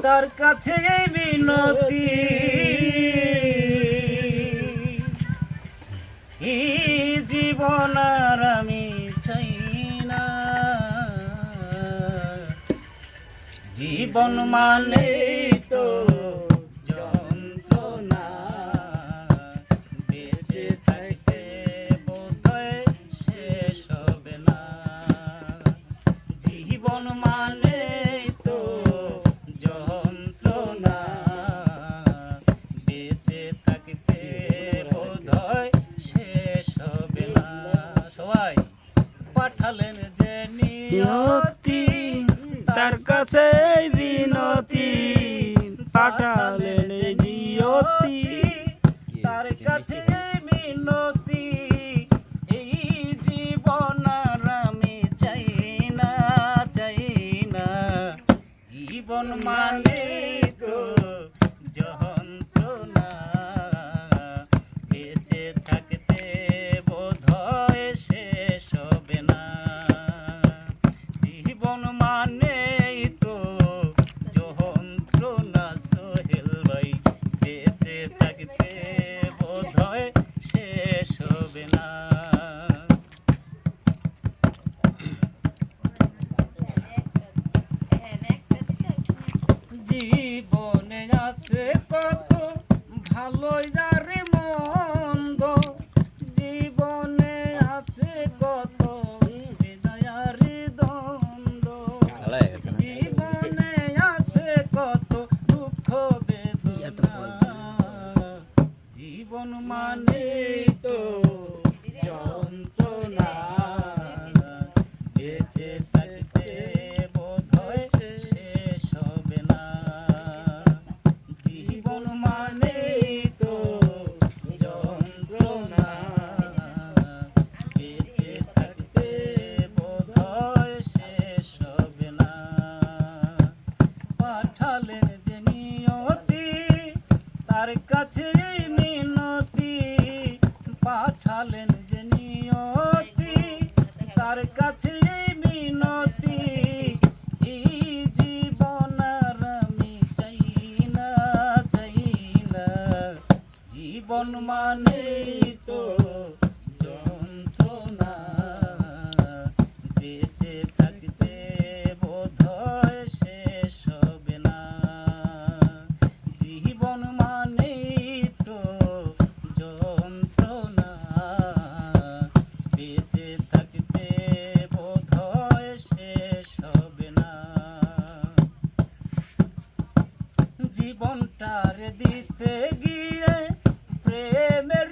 তার কাছে মিনতি এই জীবন আর আমি চাই না। জীবন মানে তো যন্ত্রণা, বেঁচে থাকতে বোধহয় শেষ হবে না। জীবন মানে তো যন্ত্রণা, বেঁচে থাকতে বোধহয় শেষ হবে না। সবাই পাঠালেন যে নিয়তি, তার কাছে বিনতি, পাঠালেন জিয়তি, তার কাছে মিনতি এই জীবন আর আমি চাই না, চাই না। জীবন মানে তো যন্ত্রণা, বেঁচে থাকতে বোধহয় শেষ হবে না। জীবন মানে তো যন্ত্রণা সোহেল ভাই, বেঁচে থাকতে বোধহয় শেষ হবে না। জীবনে আছে কত ভালো যারে মন্দ, জীবনে আছে কত হৃদয়ারি দ্বন্দ্ব, জীবনে আছে কত দুঃখ বেদনা। জীবন মানে তো যন্ত্রণা, বেঁচে থাকতে বোধহয় শেষ হবে না। জীবন মানে তো যন্ত্রণা, বেঁচে থাকতে বোধহয় শেষ হবে না। পাঠালেন যে নিয়তি, তার কাছে মিনতি, পাঠালেন যে নিয়তি, তার কাছে মিনতি এই জীবন আর আমি চাই না, চাই না। জীবন মানে তো যন্ত্রণা, বেঁচে থাকতে বোধহয় শেষ হবে না। জীবন মানে তো যন্ত্রণা, বেঁচে থাকতে বোধহয় শেষ হবে না। জীবনটার দিতে গিয়ে প্রেমের